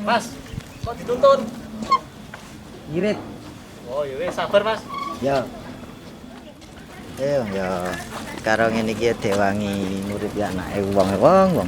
Mas, kok dituntun? Irit. Oh iya, sabar mas. Ya. Ya. Sekarang ini kita dewangi nguripi anake wong.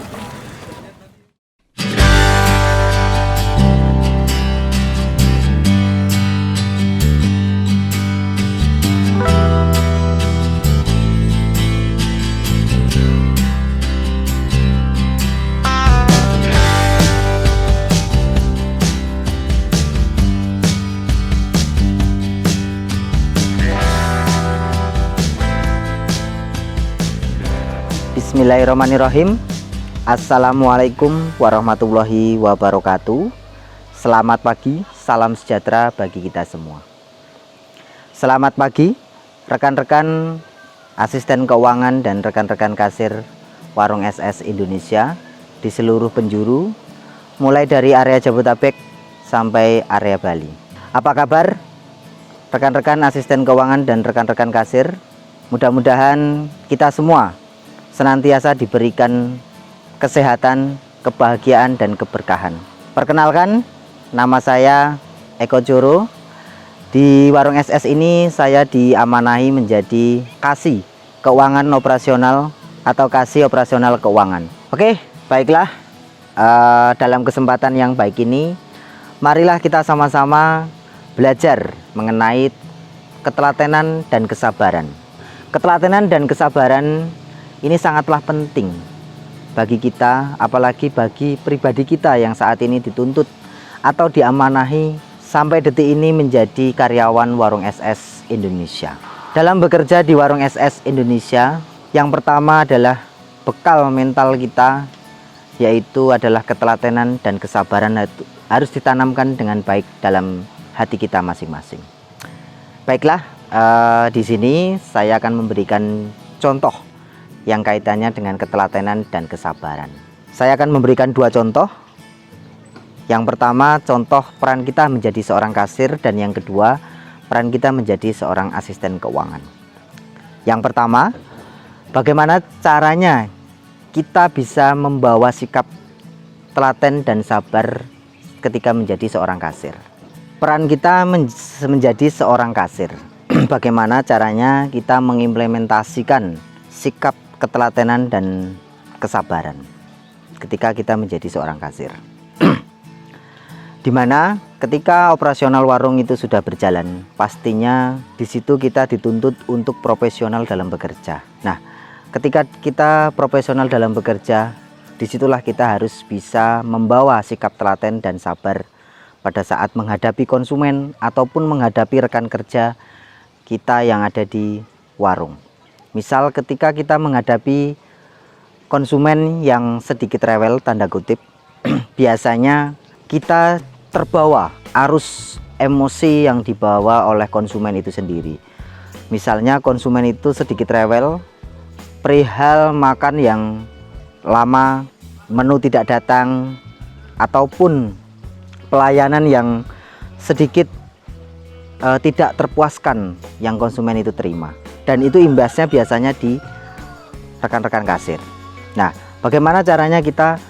Bismillahirrahmanirrahim. Assalamualaikum warahmatullahi wabarakatuh. Selamat pagi, salam sejahtera bagi kita semua. Selamat pagi rekan-rekan asisten keuangan dan rekan-rekan kasir Warung SS Indonesia di seluruh penjuru, mulai dari area Jabodetabek sampai area Bali. Apa kabar rekan-rekan asisten keuangan dan rekan-rekan kasir? Mudah-mudahan kita semua senantiasa diberikan kesehatan, kebahagiaan, dan keberkahan. Perkenalkan, nama saya Eko Joro. Di Warung SS ini saya diamanahi menjadi kasih keuangan operasional atau kasih operasional keuangan. Oke, baiklah. Dalam kesempatan yang baik ini, marilah kita sama-sama belajar mengenai ketelatenan dan kesabaran. Ketelatenan dan kesabaran ini sangatlah penting bagi kita, apalagi bagi pribadi kita yang saat ini dituntut atau diamanahi sampai detik ini menjadi karyawan Warung SS Indonesia. Dalam bekerja di Warung SS Indonesia, yang pertama adalah bekal mental kita, yaitu adalah ketelatenan dan kesabaran harus ditanamkan dengan baik dalam hati kita masing-masing. Baiklah, di sini saya akan memberikan contoh yang kaitannya dengan ketelatenan dan kesabaran. Saya akan memberikan dua contoh. Yang pertama, contoh peran kita menjadi seorang kasir, dan yang kedua, peran kita menjadi seorang asisten keuangan. Yang pertama, bagaimana caranya kita bisa membawa sikap telaten dan sabar ketika menjadi seorang kasir. Peran kita menjadi seorang kasir. Bagaimana caranya kita mengimplementasikan sikap ketelatenan dan kesabaran ketika kita menjadi seorang kasir. Dimana ketika operasional warung itu sudah berjalan, pastinya di situ kita dituntut untuk profesional dalam bekerja. Nah, ketika kita profesional dalam bekerja, disitulah kita harus bisa membawa sikap telaten dan sabar pada saat menghadapi konsumen ataupun menghadapi rekan kerja kita yang ada di warung. Misal ketika kita menghadapi konsumen yang sedikit rewel, tanda kutip, biasanya kita terbawa arus emosi yang dibawa oleh konsumen itu sendiri. Misalnya konsumen itu sedikit rewel perihal makan yang lama, menu tidak datang, ataupun pelayanan yang sedikit tidak terpuaskan yang konsumen itu terima. Dan itu imbasnya biasanya di rekan-rekan kasir. Nah, bagaimana caranya kita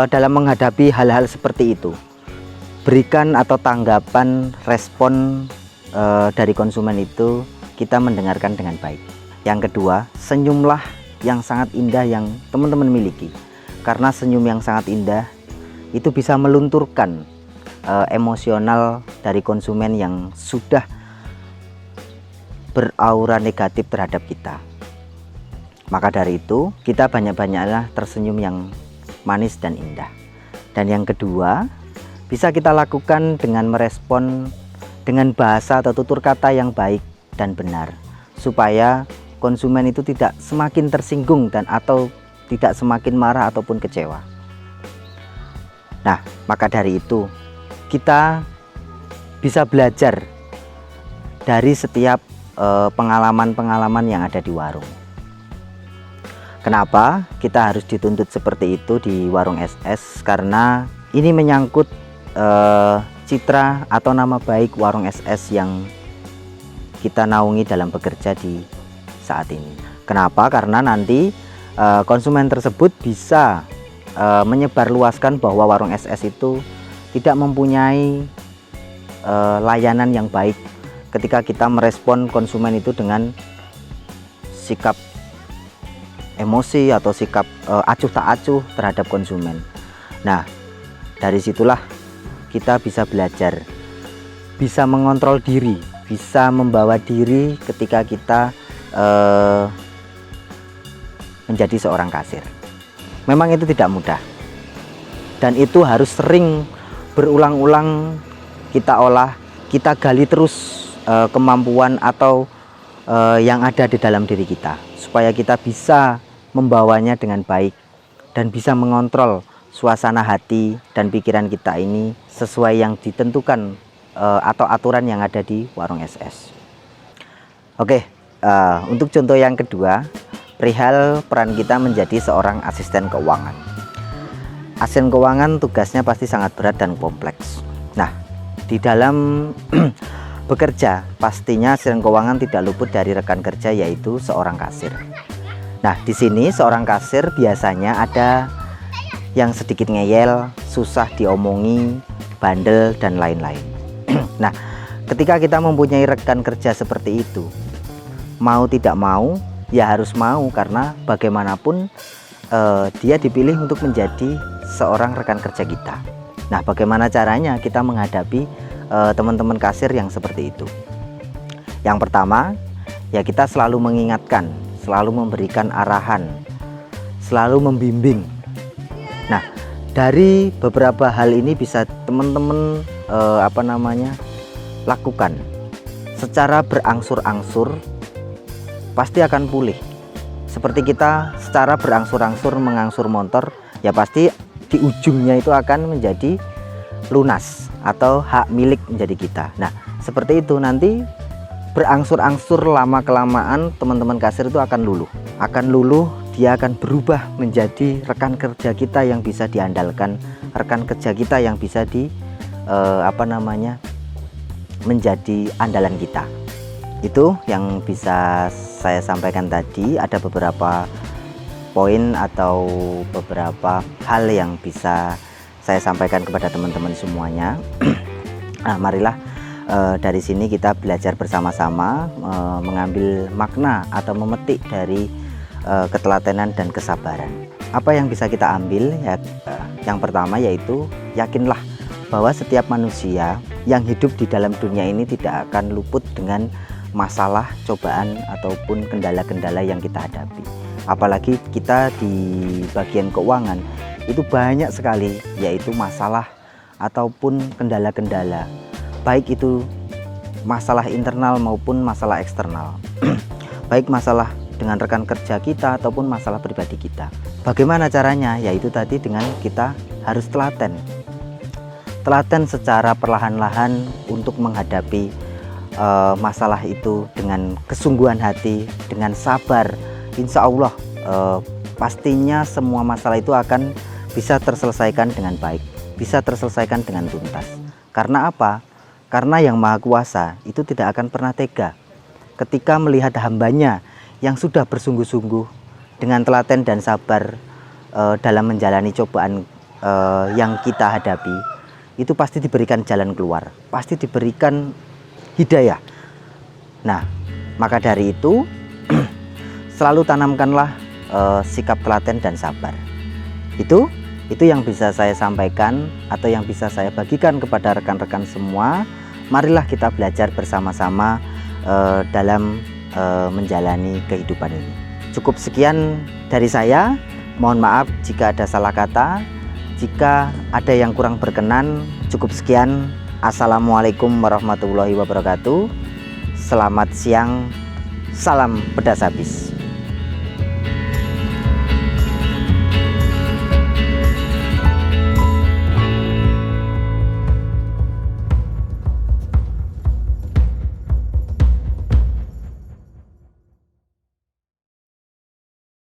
dalam menghadapi hal-hal seperti itu? Berikan atau tanggapan, respon dari konsumen itu kita mendengarkan dengan baik. Yang kedua, senyumlah yang sangat indah yang teman-teman miliki. Karena senyum yang sangat indah itu bisa melunturkan emosional dari konsumen yang sudah beraura negatif terhadap kita. Maka dari itu kita banyak-banyaklah tersenyum yang manis dan indah. Dan yang kedua, bisa kita lakukan dengan merespon dengan bahasa atau tutur kata yang baik dan benar, supaya konsumen itu tidak semakin tersinggung dan atau tidak semakin marah ataupun kecewa. Nah, maka dari itu kita bisa belajar dari setiap pengalaman-pengalaman yang ada di warung. Kenapa kita harus dituntut seperti itu di Warung SS? Karena ini menyangkut citra atau nama baik Warung SS yang kita naungi dalam bekerja di saat ini. Kenapa? Karena nanti konsumen tersebut bisa menyebarluaskan bahwa Warung SS itu tidak mempunyai layanan yang baik ketika kita merespon konsumen itu dengan sikap emosi atau sikap acuh tak acuh terhadap konsumen. Nah, dari situlah kita bisa belajar, bisa mengontrol diri, bisa membawa diri ketika kita menjadi seorang kasir. Memang itu tidak mudah, dan itu harus sering berulang-ulang kita olah, kita gali terus kemampuan atau yang ada di dalam diri kita, supaya kita bisa membawanya dengan baik dan bisa mengontrol suasana hati dan pikiran kita ini sesuai yang ditentukan atau aturan yang ada di Warung SS. Oke, untuk contoh yang kedua, perihal peran kita menjadi seorang asisten keuangan. Asisten keuangan tugasnya pasti sangat berat dan kompleks. Nah, di dalam bekerja, pastinya asisten keuangan tidak luput dari rekan kerja, yaitu seorang kasir. Nah, di sini seorang kasir biasanya ada yang sedikit ngeyel, susah diomongi, bandel, dan lain-lain. Nah, ketika kita mempunyai rekan kerja seperti itu, mau tidak mau, ya harus mau, karena bagaimanapun dia dipilih untuk menjadi seorang rekan kerja kita. Nah, bagaimana caranya kita menghadapi teman-teman kasir yang seperti itu? Yang pertama, ya kita selalu mengingatkan, selalu memberikan arahan, selalu membimbing. Nah, dari beberapa hal ini bisa teman-teman lakukan secara berangsur-angsur, pasti akan pulih. Seperti kita secara berangsur-angsur mengangsur motor, ya pasti di ujungnya itu akan menjadi lunas atau hak milik menjadi kita. Nah, seperti itu nanti berangsur-angsur, lama-kelamaan teman-teman kasir itu akan luluh, dia akan berubah menjadi rekan kerja kita yang bisa diandalkan, rekan kerja kita yang bisa menjadi andalan kita. Itu yang bisa saya sampaikan tadi. Ada beberapa poin atau beberapa hal yang bisa saya sampaikan kepada teman-teman semuanya. Nah, marilah dari sini kita belajar bersama-sama, mengambil makna atau memetik dari ketelatenan dan kesabaran. Apa yang bisa kita ambil? Ya, yang pertama yaitu yakinlah bahwa setiap manusia yang hidup di dalam dunia ini tidak akan luput dengan masalah, cobaan, ataupun kendala-kendala yang kita hadapi. Apalagi kita di bagian keuangan itu banyak sekali, yaitu masalah ataupun kendala-kendala, baik itu masalah internal maupun masalah eksternal. Baik masalah dengan rekan kerja kita ataupun masalah pribadi kita. Bagaimana caranya? Yaitu tadi dengan kita harus telaten secara perlahan-lahan untuk menghadapi masalah itu dengan kesungguhan hati, dengan sabar. Insya Allah pastinya semua masalah itu akan bisa terselesaikan dengan baik, bisa terselesaikan dengan tuntas. Karena apa? Karena Yang Maha Kuasa itu tidak akan pernah tega ketika melihat hambanya yang sudah bersungguh-sungguh dengan telaten dan sabar dalam menjalani cobaan yang kita hadapi. Itu pasti diberikan jalan keluar, pasti diberikan hidayah. Nah, maka dari itu selalu tanamkanlah sikap telaten dan sabar. Itu yang bisa saya sampaikan atau yang bisa saya bagikan kepada rekan-rekan semua. Marilah kita belajar bersama-sama dalam menjalani kehidupan ini. Cukup sekian dari saya. Mohon maaf jika ada salah kata, jika ada yang kurang berkenan. Cukup sekian. Assalamualaikum warahmatullahi wabarakatuh. Selamat siang. Salam pedas habis.